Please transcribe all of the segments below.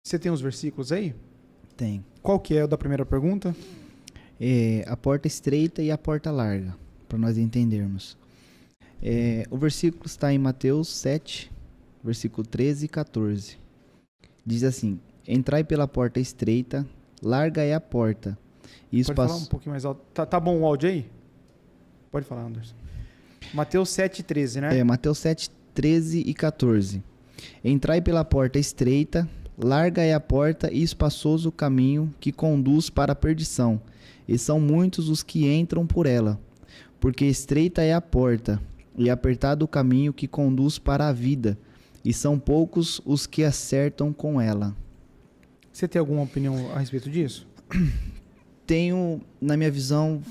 Você tem os versículos aí? Tem. Qual que é o da primeira pergunta? A porta estreita e a porta larga, para nós entendermos. O versículo está em Mateus 7, versículo 13 e 14. Diz assim: entrai pela porta estreita, larga é a porta. E Pode falar um pouquinho mais alto. Tá bom o áudio aí? Pode falar, Anderson. Mateus 7, 13, né? Mateus 7, 13 e 14. Entrai pela porta estreita, larga é a porta e espaçoso o caminho que conduz para a perdição, e são muitos os que entram por ela. Porque estreita é a porta, e apertado o caminho que conduz para a vida, e são poucos os que acertam com ela. Você tem alguma opinião a respeito disso? Tenho, na minha visão,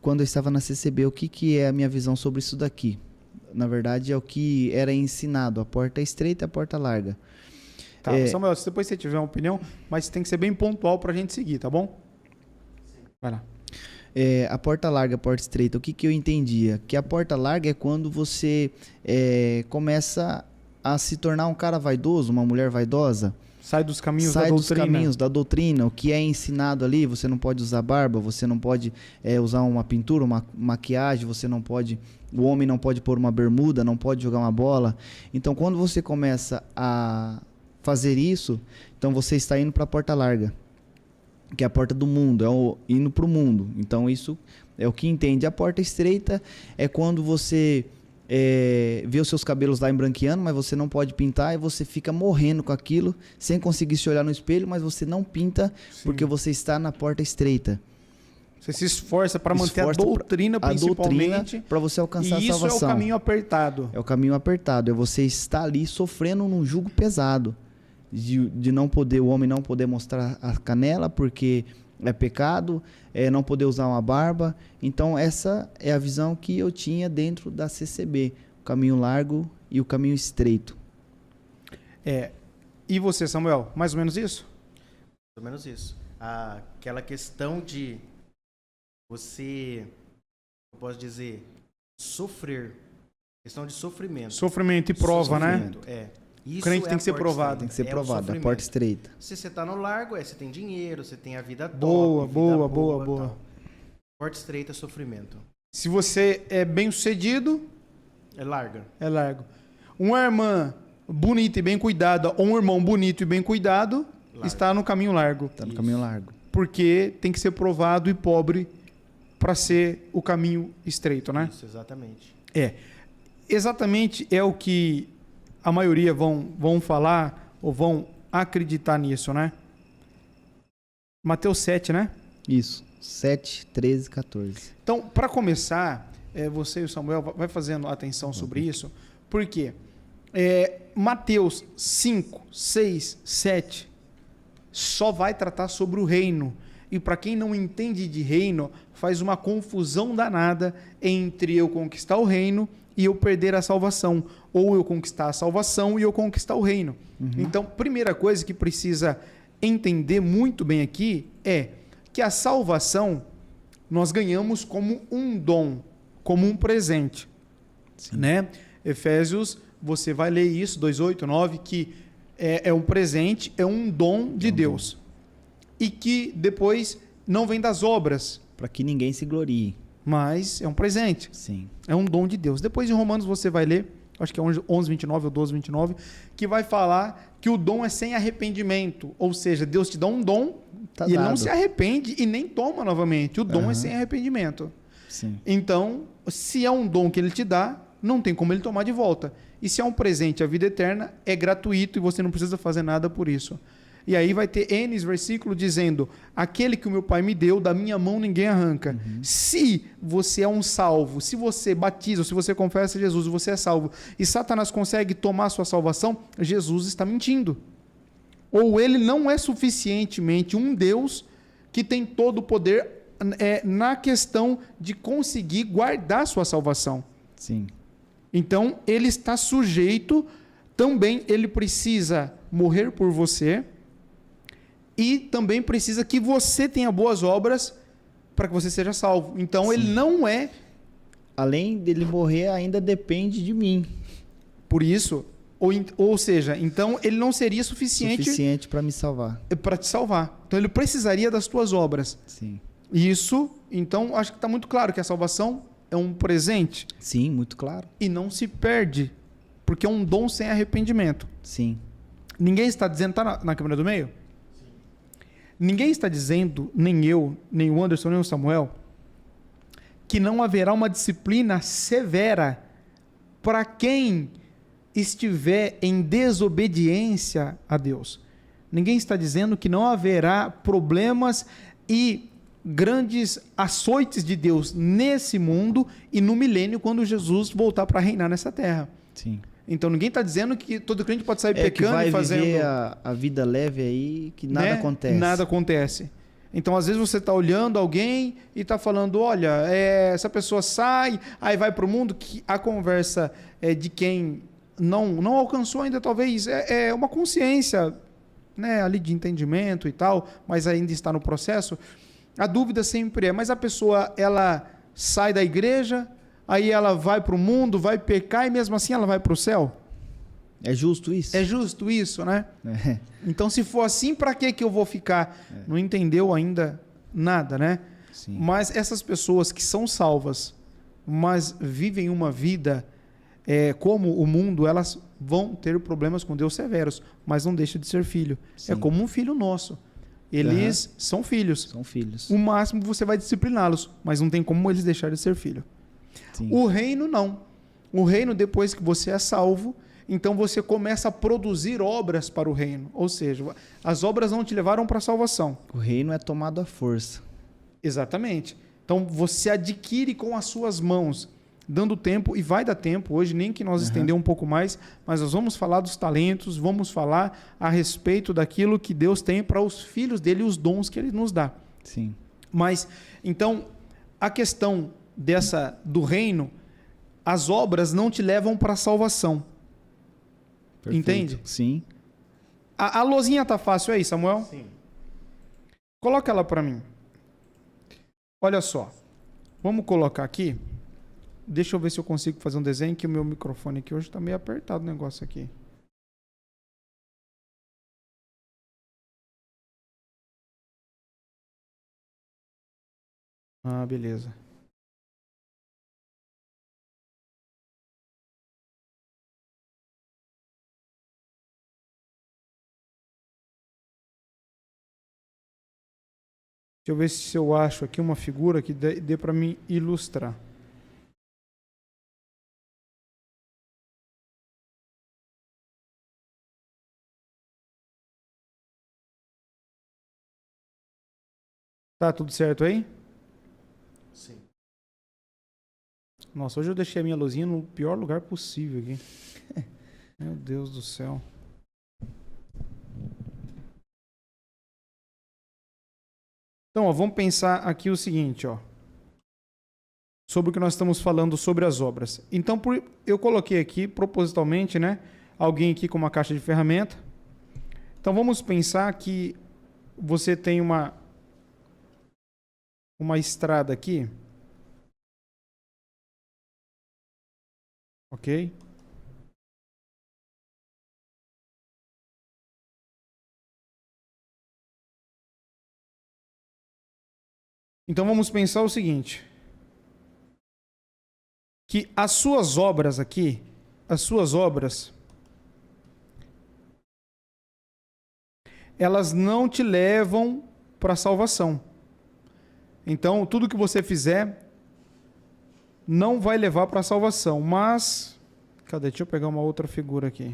quando eu estava na CCB, o que é a minha visão sobre isso daqui? Na verdade, é o que era ensinado, a porta estreita e a porta larga. Tá, Samuel, se depois você tiver uma opinião, mas tem que ser bem pontual para a gente seguir, tá bom? Vai lá. A porta larga, a porta estreita, o que eu entendia? Que a porta larga é quando você começa a se tornar um cara vaidoso, uma mulher vaidosa. Sai dos caminhos Sai da dos doutrina. caminhos da doutrina, o que é ensinado ali. Você não pode usar barba, você não pode usar uma pintura, uma maquiagem, você não pode... O homem não pode pôr uma bermuda, não pode jogar uma bola. Então, quando você começa a fazer isso, então você está indo para a porta larga, que é a porta do mundo, indo para o mundo. Então, isso é o que entende. A porta estreita é quando você vê os seus cabelos lá embranqueando, mas você não pode pintar e você fica morrendo com aquilo, sem conseguir se olhar no espelho, mas você não pinta. Sim. Porque você está na porta estreita. Você se esforça para manter a doutrina, principalmente, para você alcançar a salvação. E isso é o caminho apertado. É o caminho apertado, é você estar ali sofrendo num jugo pesado, de não poder, o homem não poder mostrar a canela porque é pecado, não poder usar uma barba. Então essa é a visão que eu tinha dentro da CCB, o caminho largo e o caminho estreito. E você, Samuel, mais ou menos isso? Mais ou menos isso. Aquela questão de você, eu posso dizer, sofrer, questão de sofrimento. Sofrimento e prova, sofrimento, né? Isso o crente tem que ser provado. Tem que ser provado, a porta estreita. Se você está no largo, você tem dinheiro, você tem a vida boa, top, boa. Porta estreita é sofrimento. Se você é bem sucedido, é larga. É largo. Uma irmã bonita e bem cuidada, ou um irmão bonito e bem cuidado, está no caminho largo. Está no caminho largo. Porque tem que ser provado e pobre para ser o caminho estreito, né? Isso, exatamente. Exatamente é o que a maioria vão falar ou vão acreditar nisso, né? Mateus 7, né? Isso, 7, 13, 14. Então, para começar, você e o Samuel vai fazendo atenção sobre isso, porque Mateus 5, 6, 7 só vai tratar sobre o reino. E para quem não entende de reino, faz uma confusão danada entre eu conquistar o reino e eu perder a salvação. Ou eu conquistar a salvação e eu conquistar o reino. Uhum. Então, primeira coisa que precisa entender muito bem aqui é que a salvação nós ganhamos como um dom, como um presente. Né? Efésios, você vai ler isso, 2:8, 9, que é um presente, é um dom de Deus. E que depois não vem das obras. Para que ninguém se glorie. Mas é um presente. Sim. É um dom de Deus. Depois em Romanos você vai ler, acho que é 11:29 ou 12:29, que vai falar que o dom é sem arrependimento. Ou seja, Deus te dá um dom e ele não se arrepende e nem toma novamente. O dom é sem arrependimento. Sim. Então, se é um dom que ele te dá, não tem como ele tomar de volta. E se é um presente, a vida eterna, é gratuito e você não precisa fazer nada por isso. E aí vai ter N versículo dizendo: aquele que o meu pai me deu, da minha mão ninguém arranca. Uhum. Se você é um salvo, se você batiza, se você confessa Jesus, você é salvo, e Satanás consegue tomar a sua salvação, Jesus está mentindo. Ou ele não é suficientemente um Deus que tem todo o poder na questão de conseguir guardar a sua salvação. Sim. Então, ele está sujeito, também ele precisa morrer por você, e também precisa que você tenha boas obras para que você seja salvo. Então, Sim. Ele não é... Além dele morrer, ainda depende de mim. Por isso, Ou seja, então ele não seria suficiente para me salvar. para te salvar. Então ele precisaria das tuas obras. Sim. Isso, então, acho que está muito claro que a salvação é um presente. Sim, muito claro. E não se perde, porque é um dom sem arrependimento. Sim. Ninguém está dizendo, tá na câmera do meio? Sim. Ninguém está dizendo, nem eu, nem o Anderson, nem o Samuel, que não haverá uma disciplina severa para quem estiver em desobediência a Deus. Ninguém está dizendo que não haverá problemas e grandes açoites de Deus nesse mundo e no milênio, quando Jesus voltar para reinar nessa terra. Sim. Então ninguém está dizendo que todo crente pode sair que pecando vai e fazendo... viver a vida leve aí, que nada acontece. Nada acontece. Então, às vezes, você está olhando alguém e está falando, olha, essa pessoa sai, aí vai para o mundo, que a conversa de quem não alcançou ainda, talvez, é uma consciência, né, ali de entendimento e tal, mas ainda está no processo. A dúvida sempre mas a pessoa, ela sai da igreja, aí ela vai para o mundo, vai pecar e mesmo assim ela vai para o céu? É justo isso? É justo isso, né? É. Então, se for assim, para que eu vou ficar? Não entendeu ainda nada, né? Sim. Mas essas pessoas que são salvas, mas vivem uma vida como o mundo, elas vão ter problemas com Deus severos, mas não deixa de ser filho. Sim. É como um filho nosso. Eles são filhos. São filhos. O máximo você vai discipliná-los, mas não tem como eles deixarem de ser filho. Sim. O reino não. O reino, depois que você é salvo, então você começa a produzir obras para o reino. Ou seja, as obras não te levaram para a salvação. O reino é tomado à força. Exatamente. Então você adquire com as suas mãos, dando tempo, e vai dar tempo hoje, nem que nós estender um pouco mais, mas nós vamos falar dos talentos, vamos falar a respeito daquilo que Deus tem para os filhos dele, os dons que ele nos dá. Sim. Mas, então, a questão do reino, as obras não te levam para a salvação. Perfeito. Entende? Sim. A lousinha tá fácil aí, Samuel? Sim. Coloca ela para mim. Olha só. Vamos colocar aqui. Deixa eu ver se eu consigo fazer um desenho, que o meu microfone aqui hoje está meio apertado o negócio aqui. Ah, beleza. Deixa eu ver se eu acho aqui uma figura que dê para me ilustrar. Tá tudo certo aí? Sim. Nossa, hoje eu deixei a minha luzinha no pior lugar possível aqui. Meu Deus do céu. Então, ó, vamos pensar aqui o seguinte, ó, sobre o que nós estamos falando sobre as obras. Então, eu coloquei aqui propositalmente, né, alguém aqui com uma caixa de ferramenta. Então, vamos pensar que você tem uma estrada aqui. Ok? Então vamos pensar o seguinte, que as suas obras aqui, elas não te levam para a salvação. Então, tudo que você fizer não vai levar para a salvação, mas... Cadê? Deixa eu pegar uma outra figura aqui.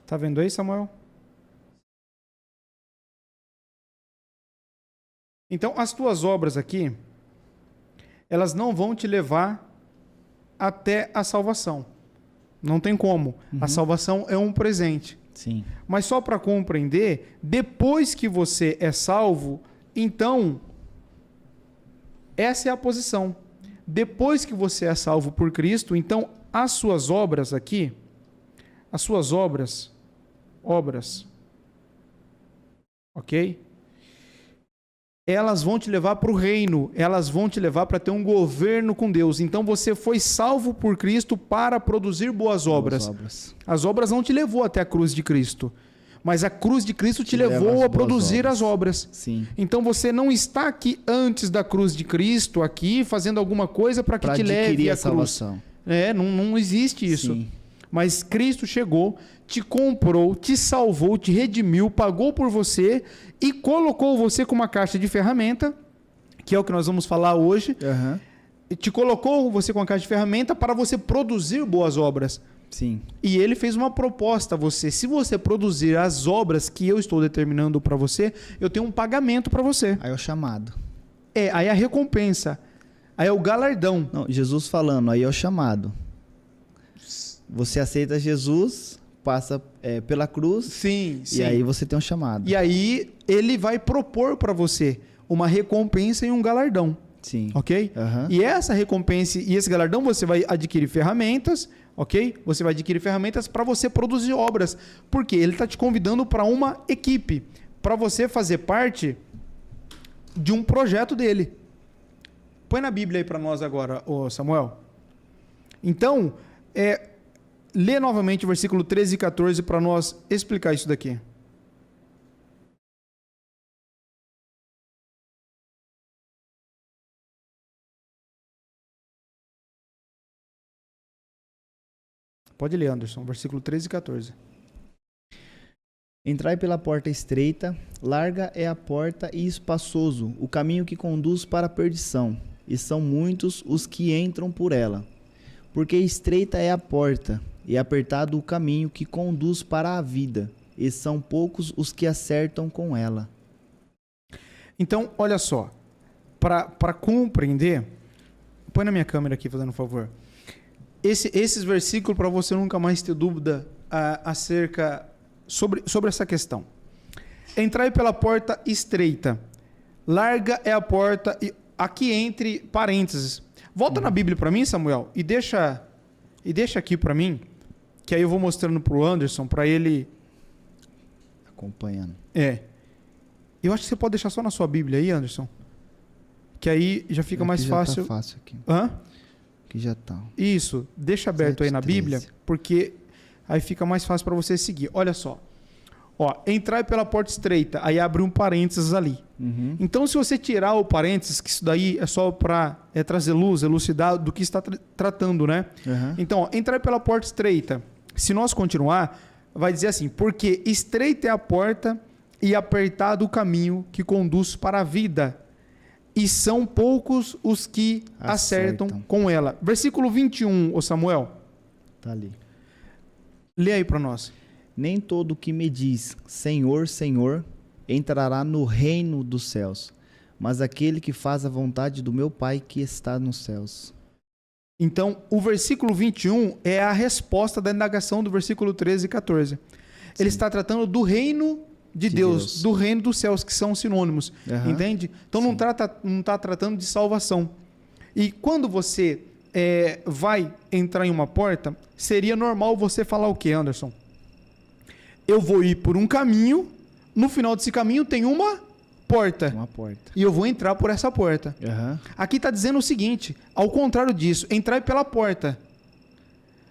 Tá vendo aí, Samuel? Então, as tuas obras aqui, elas não vão te levar até a salvação. Não tem como. A salvação é um presente. Sim. Mas só para compreender, depois que você é salvo, então Essa é a posição. Depois que você é salvo por Cristo, então as suas obras aqui, as suas obras, ok? Elas vão te levar para o reino, elas vão te levar para ter um governo com Deus. Então você foi salvo por Cristo para produzir boas obras. As obras não te levou até a cruz de Cristo, mas a cruz de Cristo te levou a produzir as obras. Sim. Então você não está aqui antes da cruz de Cristo, aqui fazendo alguma coisa para que te leve à cruz. Salvação. Não existe isso. Sim. Mas Cristo chegou, te comprou, te salvou, te redimiu, pagou por você e colocou você com uma caixa de ferramenta, que é o que nós vamos falar hoje. Te colocou você com uma caixa de ferramenta para você produzir boas obras. Sim. E ele fez uma proposta a você. Se você produzir as obras que eu estou determinando para você, eu tenho um pagamento para você. Aí é o chamado. Aí é a recompensa. Aí é o galardão. Não, Jesus falando, aí é o chamado. Você aceita Jesus, passa pela cruz. Sim. E aí você tem um chamado. E aí ele vai propor para você uma recompensa e um galardão. Sim. Ok? E essa recompensa e esse galardão você vai adquirir ferramentas, ok? Você vai adquirir ferramentas para você produzir obras. Porque ele está te convidando para uma equipe, para você fazer parte de um projeto dele. Põe na Bíblia aí para nós agora, ô Samuel. Então, lê novamente o versículo 13 e 14 para nós explicar isso daqui. Pode ler, Anderson, versículo 13 e 14. Entrai pela porta estreita, larga é a porta e espaçoso o caminho que conduz para a perdição, e são muitos os que entram por ela. Porque estreita é a porta, e apertado o caminho que conduz para a vida, e são poucos os que acertam com ela. Então, olha só, para compreender, põe na minha câmera aqui, fazendo um favor. Esses versículos para você nunca mais ter dúvida acerca sobre essa questão. Entrai pela porta estreita, larga é a porta, e aqui entre parênteses. Volta na Bíblia para mim, Samuel, e deixa aqui para mim, que aí eu vou mostrando para o Anderson, para ele acompanhando. Eu acho que você pode deixar só na sua Bíblia aí, Anderson, que aí já fica mais fácil. Tá fácil aqui. Que já tá. Isso, deixa aberto aí na Bíblia, porque aí fica mais fácil para você seguir. Olha só. Entrai pela porta estreita, aí abre um parênteses ali. Então, se você tirar o parênteses, que isso daí é só para trazer luz, elucidar do que está tratando, né? Então, entrai pela porta estreita. Se nós continuar, vai dizer assim, porque estreita é a porta e apertado o caminho que conduz para a vida, e são poucos os que acertam com ela. Versículo 21, ô Samuel. Tá ali. Lê aí para nós. Nem todo que me diz, Senhor, Senhor, entrará no reino dos céus, mas aquele que faz a vontade do meu Pai que está nos céus. Então, o versículo 21 é a resposta da indagação do versículo 13 e 14. Ele está tratando do reino de Deus, do reino dos céus, que são sinônimos. Entende? Então, não está tratando de salvação. E quando você vai entrar em uma porta, seria normal você falar o que, Anderson? Eu vou ir por um caminho, no final desse caminho tem uma porta. E eu vou entrar por essa porta. Aqui está dizendo o seguinte, ao contrário disso, entrai pela porta.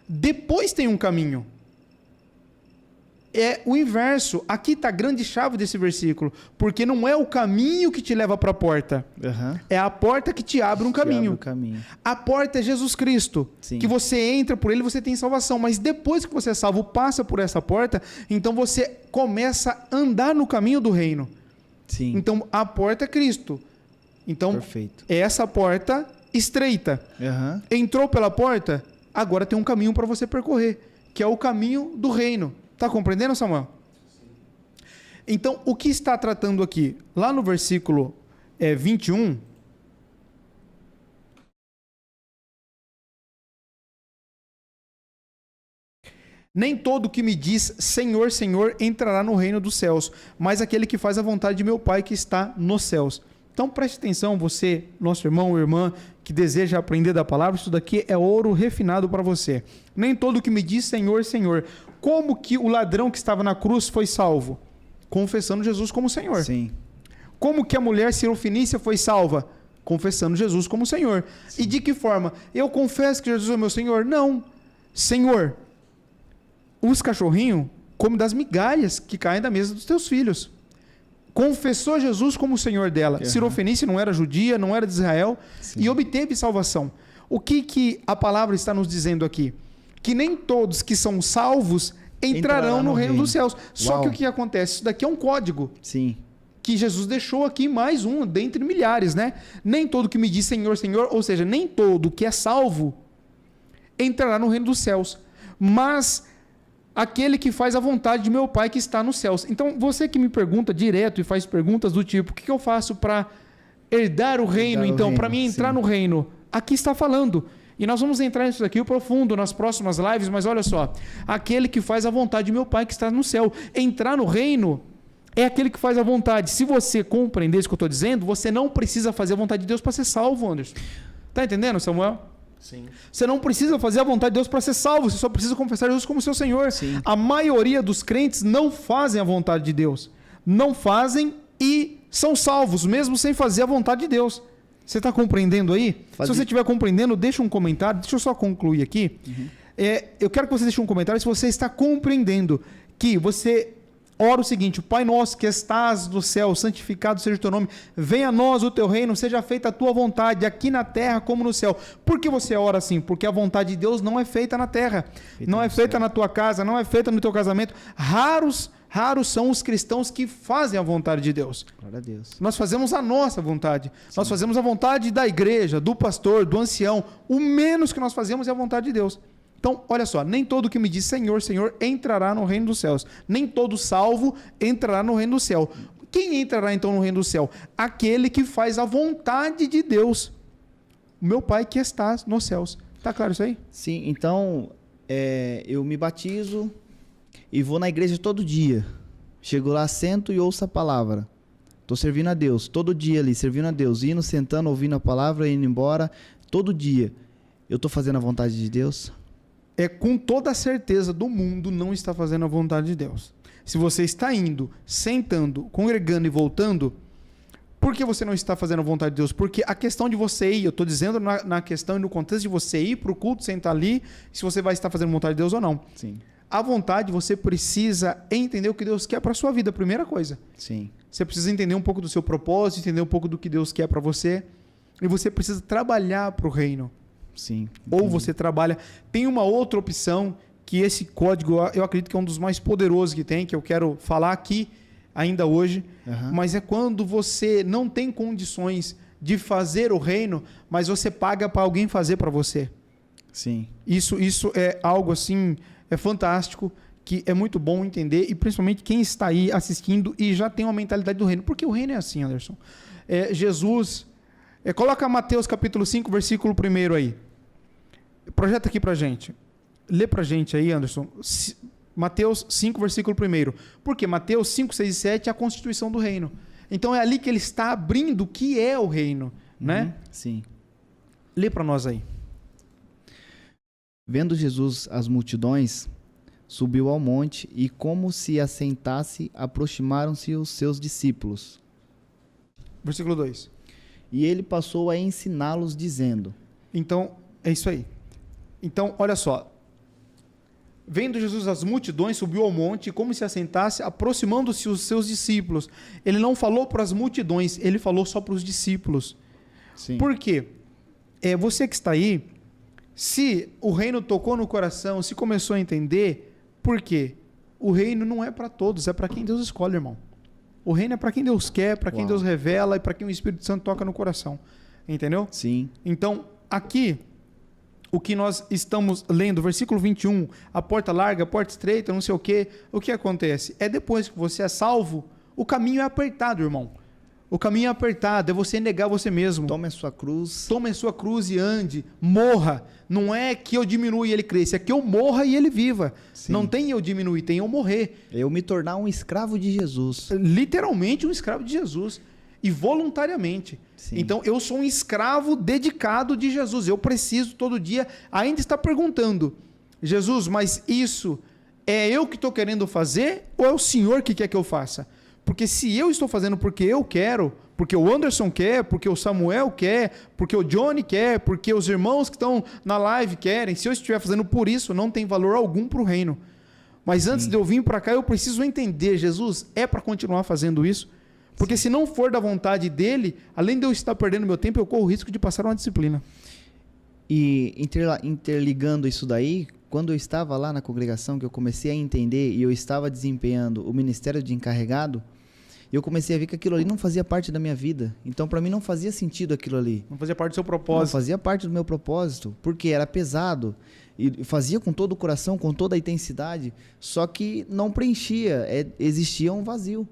Depois tem um caminho. É o inverso. Aqui está a grande chave desse versículo. Porque não é o caminho que te leva para a porta. É a porta que te abre um caminho. A porta é Jesus Cristo. Que você entra por ele, você tem salvação. Mas depois que você é salvo, passa por essa porta, então você começa a andar no caminho do reino. Então a porta é Cristo. Então é essa porta estreita. Entrou pela porta, agora tem um caminho para você percorrer, que é o caminho do reino. Está compreendendo, Samuel? Então, o que está tratando aqui? Lá no versículo 21... Nem todo que me diz Senhor, Senhor entrará no reino dos céus, mas aquele que faz a vontade de meu Pai que está nos céus. Então preste atenção, você, nosso irmão ou irmã, que deseja aprender da palavra, isso daqui é ouro refinado para você. Nem todo que me diz Senhor, Senhor. Como que o ladrão que estava na cruz foi salvo? Confessando Jesus como Senhor. Sim. Como que a mulher cirofenícia foi salva? Confessando Jesus como Senhor. Sim. E de que forma? Eu confesso que Jesus é meu Senhor? Não. Senhor, os cachorrinhos comem das migalhas que caem da mesa dos teus filhos. Confessou Jesus como o Senhor dela. Cirofenícia não era judia, não era de Israel. Sim. E obteve salvação. O que a palavra está nos dizendo aqui? Que nem todos que são salvos entrarão no reino dos céus. Só que o que acontece? Isso daqui é um código. Sim. Que Jesus deixou aqui mais um, dentre milhares, né? Nem todo que me diz Senhor, Senhor, ou seja, nem todo que é salvo entrará no reino dos céus. Mas aquele que faz a vontade de meu Pai que está nos céus. Então, você que me pergunta direto e faz perguntas do tipo, o que eu faço para herdar o reino? Então, para mim entrar no reino, aqui está falando. E nós vamos entrar nisso daqui profundo nas próximas lives, mas olha só, aquele que faz a vontade de meu Pai que está no céu. Entrar no reino é aquele que faz a vontade. Se você compreender isso que eu estou dizendo, você não precisa fazer a vontade de Deus para ser salvo, Anderson. Tá entendendo, Samuel? Sim. Você não precisa fazer a vontade de Deus para ser salvo, você só precisa confessar Jesus como seu Senhor. Sim. A maioria dos crentes não fazem a vontade de Deus. Não fazem e são salvos, mesmo sem fazer a vontade de Deus. Você está compreendendo aí? Se você estiver compreendendo, deixa um comentário. Deixa eu só concluir aqui. Uhum. Eu quero que você deixe um comentário se você está compreendendo que você ora o seguinte: Pai nosso que estás no céu, santificado seja o teu nome, venha a nós o teu reino, seja feita a tua vontade, aqui na terra como no céu. Por que você ora assim? Porque a vontade de Deus não é feita na terra, não é feita na tua casa, não é feita no teu casamento. Raros são os cristãos que fazem a vontade de Deus. Glória a Deus. Nós fazemos a nossa vontade. Sim. Nós fazemos a vontade da igreja, do pastor, do ancião. O menos que nós fazemos é a vontade de Deus. Então, olha só, nem todo que me diz Senhor, Senhor, entrará no reino dos céus. Nem todo salvo entrará no reino do céu. Quem entrará então no reino do céu? Aquele que faz a vontade de Deus. O meu Pai que está nos céus. Tá claro isso aí? Sim, então eu me batizo e vou na igreja todo dia. Chego lá, sento e ouço a palavra. Estou servindo a Deus, todo dia ali, servindo a Deus. Indo, sentando, ouvindo a palavra, indo embora, todo dia. Eu estou fazendo a vontade de Deus? Com toda a certeza do mundo, não está fazendo a vontade de Deus. Se você está indo, sentando, congregando e voltando, por que você não está fazendo a vontade de Deus? Porque a questão de você ir, eu estou dizendo na questão e no contexto de você ir para o culto, sentar ali, se você vai estar fazendo a vontade de Deus ou não. Sim. A vontade, você precisa entender o que Deus quer para a sua vida, primeira coisa. Sim. Você precisa entender um pouco do seu propósito, entender um pouco do que Deus quer para você, e você precisa trabalhar para o reino. Sim. Ou você trabalha. Tem uma outra opção que esse código, eu acredito que é um dos mais poderosos que tem, que eu quero falar aqui ainda hoje, mas é quando você não tem condições de fazer o reino, mas você paga para alguém fazer para você. Sim. Isso é algo assim, é fantástico, que é muito bom entender, e principalmente quem está aí assistindo e já tem uma mentalidade do reino, porque o reino é assim, Anderson. Jesus... coloca Mateus capítulo 5, versículo 1 aí. Projeta aqui pra gente. Lê pra gente aí, Anderson. Mateus 5, versículo 1. Porque Mateus 5, 6 e 7 é a constituição do reino. Então é ali que ele está abrindo o que é o reino, né? Sim. Lê pra nós aí. Vendo Jesus as multidões, subiu ao monte e, como se assentasse, aproximaram-se os seus discípulos. Versículo 2. E ele passou a ensiná-los, dizendo... Então, é isso aí. Então, olha só. Vendo Jesus as multidões, subiu ao monte e, como se assentasse, aproximando-se os seus discípulos. Ele não falou para as multidões, ele falou só para os discípulos. Sim. Por quê? Você que está aí, se o reino tocou no coração, se começou a entender, por quê? O reino não é para todos, é para quem Deus escolhe, irmão. O reino é para quem Deus quer, para quem Deus revela e para quem o Espírito Santo toca no coração. Entendeu? Sim. Então, aqui, o que nós estamos lendo, versículo 21, a porta larga, a porta estreita, não sei o que acontece? Depois que você é salvo, o caminho é apertado, irmão. O caminho é apertado, é você negar você mesmo. Tome a sua cruz. Tome a sua cruz e ande, morra. Não é que eu diminua e ele cresça, é que eu morra e ele viva. Sim. Não tem eu diminuir, tem eu morrer. Eu me tornar um escravo de Jesus. Literalmente um escravo de Jesus. e voluntariamente. Sim. Então, eu sou um escravo dedicado de Jesus. Eu preciso todo dia ainda estar perguntando, Jesus, mas isso é eu que estou querendo fazer ou é o Senhor que quer que eu faça? Porque se eu estou fazendo porque eu quero, porque o Anderson quer, porque o Samuel quer, porque o Johnny quer, porque os irmãos que estão na live querem, se eu estiver fazendo por isso, não tem valor algum para o reino. Mas antes de eu vir para cá, eu preciso entender, Jesus, é para continuar fazendo isso? Porque se não for da vontade dele, além de eu estar perdendo meu tempo, eu corro o risco de passar uma disciplina. E interligando isso daí, quando eu estava lá na congregação, que eu comecei a entender e eu estava desempenhando o ministério de encarregado, eu comecei a ver que aquilo ali não fazia parte da minha vida. Então, para mim, não fazia sentido aquilo ali. Não fazia parte do seu Não propósito. fazia parte do meu propósito, porque era pesado. E fazia com todo o coração, com toda a intensidade, só que não preenchia, existia um vazio.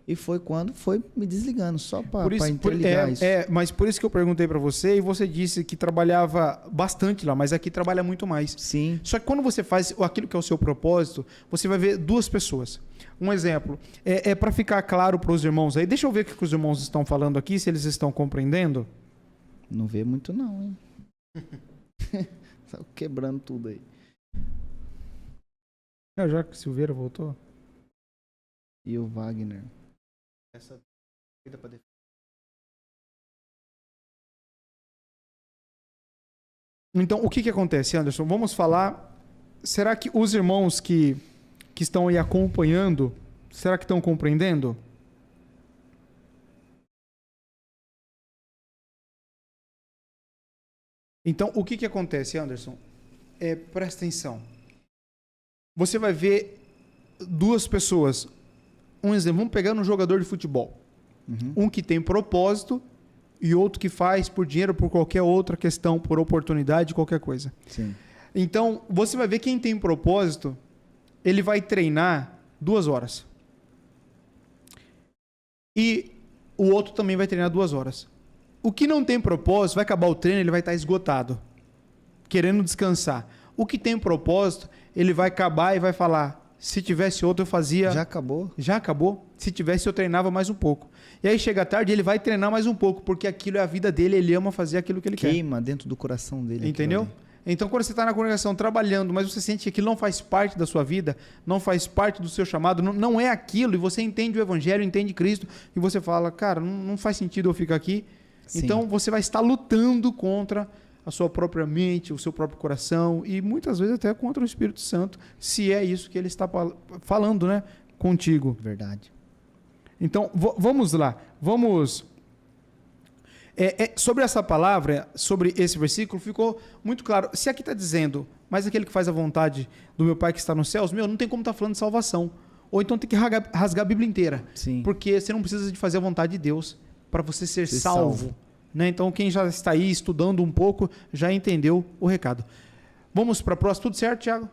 E foi quando foi me desligando, só para interligar isso. Mas por isso que eu perguntei para você, e você disse que trabalhava bastante lá, mas aqui trabalha muito mais. Sim. Só que quando você faz aquilo que é o seu propósito, você vai ver duas pessoas. Um exemplo, para ficar claro para os irmãos aí, deixa eu ver o que os irmãos estão falando aqui, se eles estão compreendendo. Não vê muito não, hein? Tá quebrando tudo aí. Já que o Silveira voltou. E o Wagner. Essa vida para Então, o que acontece, Anderson? Vamos falar. Será que os irmãos que estão aí acompanhando, será que estão compreendendo? Então, o que acontece, Anderson? Presta atenção. Você vai ver duas pessoas. Um exemplo, vamos pegar um jogador de futebol. Uhum. Um que tem propósito e outro que faz por dinheiro, por qualquer outra questão, por oportunidade, qualquer coisa. Sim. Então, você vai ver quem tem propósito, ele vai treinar 2 horas. E o outro também vai treinar 2 horas. O que não tem propósito, vai acabar o treino, ele vai estar esgotado, querendo descansar. O que tem propósito, ele vai acabar e vai falar, se tivesse outro eu fazia... Já acabou? Já acabou. Se tivesse eu treinava mais um pouco. E aí chega a tarde ele vai treinar mais um pouco, porque aquilo é a vida dele, ele ama fazer aquilo que ele quer. Queima dentro do coração dele. Entendeu? Então, quando você está na congregação trabalhando, mas você sente que aquilo não faz parte da sua vida, não faz parte do seu chamado, não é aquilo, e você entende o Evangelho, entende Cristo, e você fala, cara, não faz sentido eu ficar aqui. Sim. Então, você vai estar lutando contra a sua própria mente, o seu próprio coração, e muitas vezes até contra o Espírito Santo, se é isso que ele está falando, né, contigo. Verdade. Então, vamos lá. Vamos... sobre essa palavra, sobre esse versículo, ficou muito claro. Se aqui está dizendo, mas aquele que faz a vontade do meu Pai que está nos céus, não tem como estar falando de salvação. Ou então tem que rasgar a Bíblia inteira. Sim. Porque você não precisa de fazer a vontade de Deus para você ser salvo. Né? Então, quem já está aí estudando um pouco, já entendeu o recado. Vamos para a próxima. Tudo certo, Thiago?